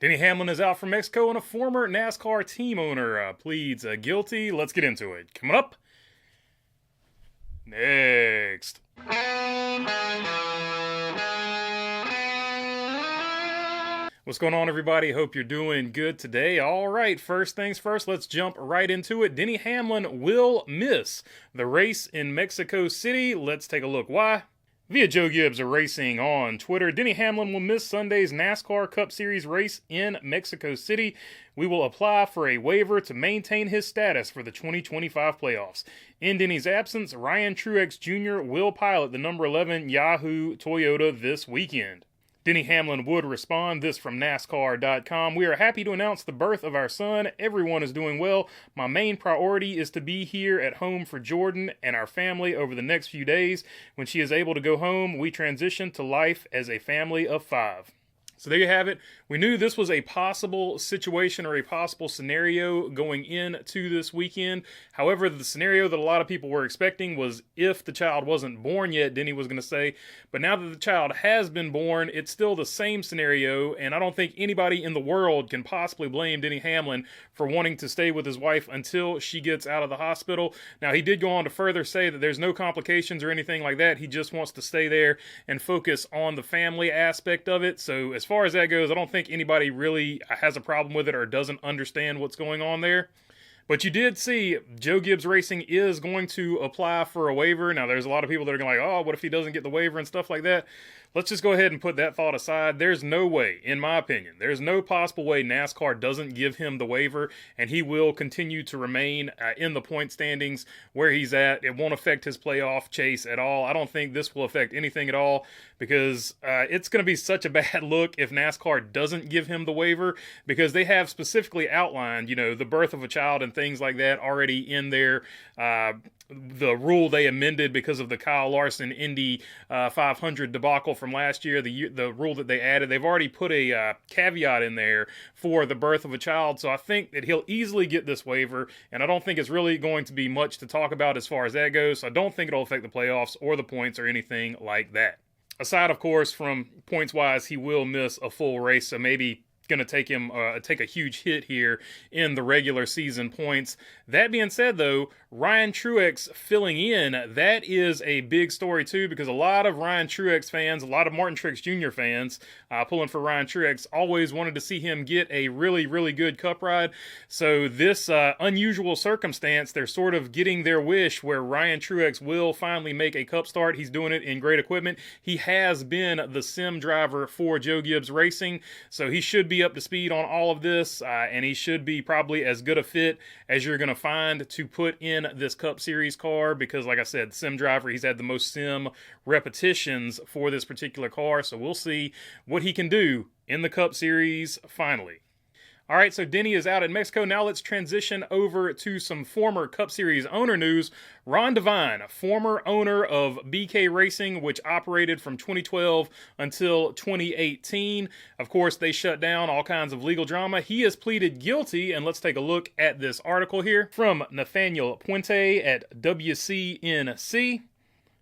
Denny Hamlin is out from Mexico and a former NASCAR team owner pleads guilty. Let's get into it. Coming up next. What's going on, everybody? Hope you're doing good today. All right, first things first, let's jump right into it. Denny Hamlin will miss the race in Mexico City. Let's take a look why. Via Joe Gibbs Racing on Twitter, Denny Hamlin will miss Sunday's NASCAR Cup Series race in Mexico City. We will apply for a waiver to maintain his status for the 2025 playoffs. In Denny's absence, Ryan Truex Jr. will pilot the number 11 Yahoo Toyota this weekend. Denny Hamlin would respond, this from NASCAR.com. We are happy to announce the birth of our son. Everyone is doing well. My main priority is to be here at home for Jordan and our family over the next few days. When she is able to go home, we transition to life as a family of 5. So there you have it. We knew this was a possible situation or a possible scenario going into this weekend. However, the scenario that a lot of people were expecting was if the child wasn't born yet, Denny was going to say. But now that the child has been born, it's still the same scenario, and I don't think anybody in the world can possibly blame Denny Hamlin for wanting to stay with his wife until she gets out of the hospital. Now, he did go on to further say that there's no complications or anything like that. He just wants to stay there and focus on the family aspect of it. So as far as that goes, I don't think anybody really has a problem with it or doesn't understand what's going on there. But you did see Joe Gibbs Racing is going to apply for a waiver. Now, there's a lot of people that are going like, oh, what if he doesn't get the waiver and stuff like that? Let's just go ahead and put that thought aside. There's no way, in my opinion, there's no possible way NASCAR doesn't give him the waiver, and he will continue to remain in the point standings where he's at. It won't affect his playoff chase at all. I don't think this will affect anything at all because it's going to be such a bad look if NASCAR doesn't give him the waiver, because they have specifically outlined, the birth of a child and things like that already in their the rule they amended because of the Kyle Larson Indy 500 debacle from last year, the rule that they added. They've already put a caveat in there for the birth of a child, so I think that he'll easily get this waiver, and I don't think it's really going to be much to talk about as far as that goes, so I don't think it'll affect the playoffs or the points or anything like that. Aside, of course, from points-wise, he will miss a full race, so maybe going to take him take a huge hit here in the regular season points. That being said, though, Ryan Truex filling in, that is a big story too, because a lot of Ryan Truex fans, a lot of Martin Truex Jr. fans pulling for Ryan Truex, always wanted to see him get a really, really good Cup ride. So this unusual circumstance, they're sort of getting their wish where Ryan Truex will finally make a Cup start. He's doing it in great equipment. He has been the sim driver for Joe Gibbs Racing, so he should be up to speed on all of this, and he should be probably as good a fit as you're going to find to put in this Cup Series car, because like I said, sim driver, he's had the most sim repetitions for this particular car, so we'll see what he can do in the Cup Series finally. All right, so Denny is out in Mexico. Now let's transition over to some former Cup Series owner news. Ron Devine, former owner of BK Racing, which operated from 2012 until 2018. Of course, they shut down, all kinds of legal drama. He has pleaded guilty, and let's take a look at this article here from Nathaniel Puente at WCNC.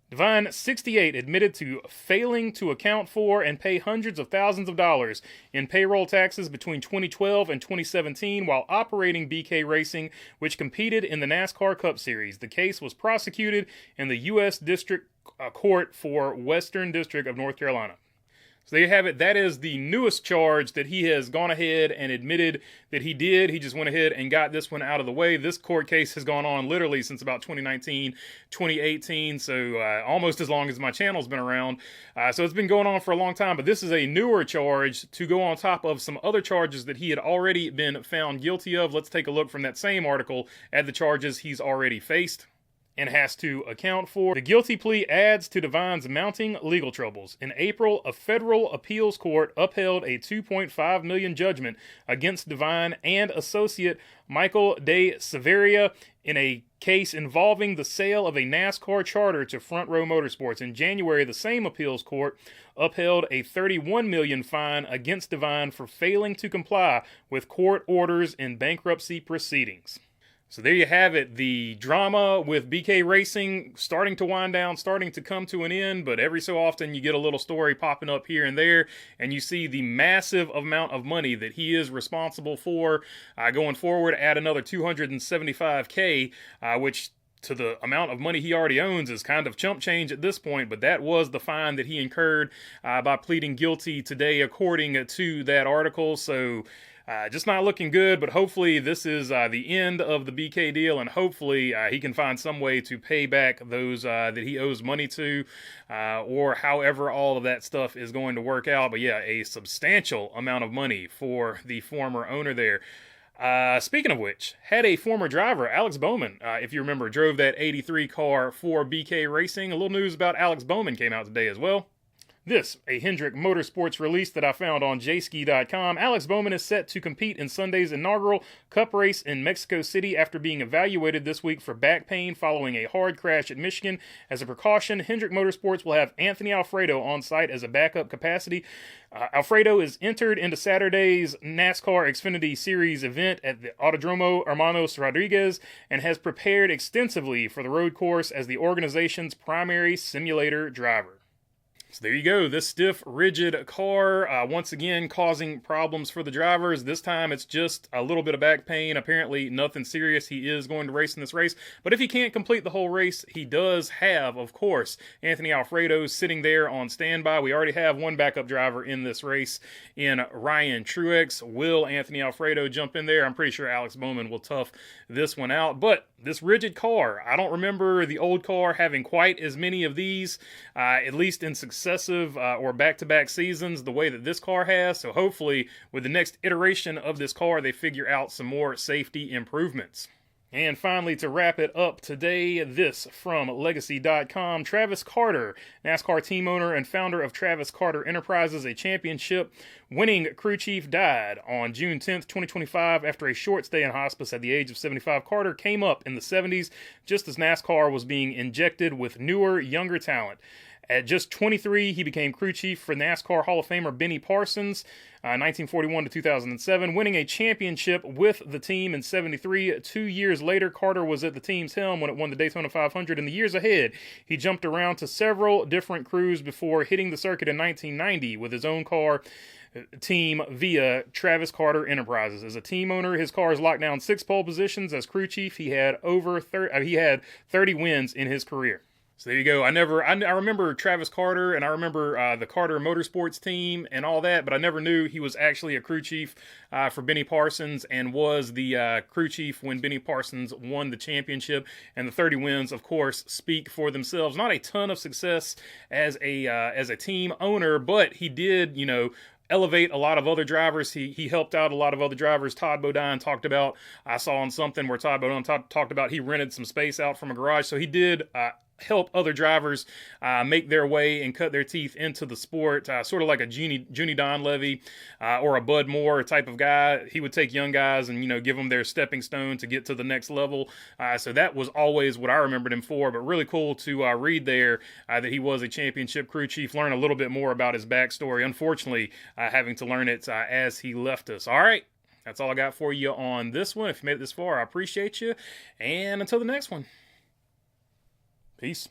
Devine, 68, admitted to failing to account for and pay hundreds of thousands of dollars in payroll taxes between 2012 and 2017 while operating BK Racing, which competed in the NASCAR Cup Series. The case was prosecuted in the U.S. District Court for Western District of North Carolina. So there you have it. That is the newest charge that he has gone ahead and admitted that he did. He just went ahead and got this one out of the way. This court case has gone on literally since about 2019, 2018, so almost as long as my channel's been around. So it's been going on for a long time, but this is a newer charge to go on top of some other charges that he had already been found guilty of. Let's take a look from that same article at the charges he's already faced and has to account for. The guilty plea adds to Devine's mounting legal troubles. In April, a federal appeals court upheld a $2.5 million judgment against Devine and associate Michael De Severia in a case involving the sale of a NASCAR charter to Front Row Motorsports. In January, the same appeals court upheld a $31 million fine against Devine for failing to comply with court orders in bankruptcy proceedings. So there you have it. The drama with BK Racing starting to wind down, starting to come to an end, but every so often you get a little story popping up here and there, and you see the massive amount of money that he is responsible for going forward. Add another $275K, which to the amount of money he already owns is kind of chump change at this point, but that was the fine that he incurred by pleading guilty today, according to that article. So just not looking good, but hopefully this is the end of the BK deal, and hopefully he can find some way to pay back those that he owes money to, or however all of that stuff is going to work out. But yeah, a substantial amount of money for the former owner there. Speaking of which, had a former driver, Alex Bowman, if you remember, drove that 83 car for BK Racing. A little news about Alex Bowman came out today as well. This, a Hendrick Motorsports release that I found on jski.com. Alex Bowman is set to compete in Sunday's inaugural Cup race in Mexico City after being evaluated this week for back pain following a hard crash at Michigan. As a precaution, Hendrick Motorsports will have Anthony Alfredo on site as a backup capacity. Alfredo is entered into Saturday's NASCAR Xfinity Series event at the Autodromo Hermanos Rodriguez and has prepared extensively for the road course as the organization's primary simulator driver. So there you go, this stiff, rigid car, once again causing problems for the drivers. This time it's just a little bit of back pain. Apparently nothing serious. He is going to race in this race. But if he can't complete the whole race, he does have, of course, Anthony Alfredo sitting there on standby. We already have one backup driver in this race in Ryan Truex. Will Anthony Alfredo jump in there? I'm pretty sure Alex Bowman will tough this one out. But this rigid car, I don't remember the old car having quite as many of these, at least in successive or back-to-back seasons, the way that this car has. So hopefully with the next iteration of this car, they figure out some more safety improvements. And finally, to wrap it up today, this from Legacy.com. Travis Carter, NASCAR team owner and founder of Travis Carter Enterprises, a championship-winning crew chief, died on June 10th, 2025 after a short stay in hospice at the age of 75. Carter came up in the 70s just as NASCAR was being injected with newer, younger talent. At just 23, he became crew chief for NASCAR Hall of Famer Benny Parsons, 1941 to 2007, winning a championship with the team in 73. 2 years later, Carter was at the team's helm when it won the Daytona 500. In the years ahead, he jumped around to several different crews before hitting the circuit in 1990 with his own car team via Travis Carter Enterprises. As a team owner, his cars locked down 6 pole positions. As crew chief, he had 30 wins in his career. So there you go. I remember Travis Carter, and I remember the Carter Motorsports team and all that, but I never knew he was actually a crew chief for Benny Parsons and was the crew chief when Benny Parsons won the championship. And the 30 wins, of course, speak for themselves. Not a ton of success as a team owner, but he did, elevate a lot of other drivers. He helped out a lot of other drivers. Todd Bodine talked about, I saw on something where Todd Bodine talked about he rented some space out from a garage. So he did help other drivers make their way and cut their teeth into the sport, sort of like a Junie Donlevy or a Bud Moore type of guy. He would take young guys and, give them their stepping stone to get to the next level. So that was always what I remembered him for, but really cool to read there that he was a championship crew chief, learn a little bit more about his backstory. Unfortunately, having to learn it as he left us. All right. That's all I got for you on this one. If you made it this far, I appreciate you. And until the next one. Peace.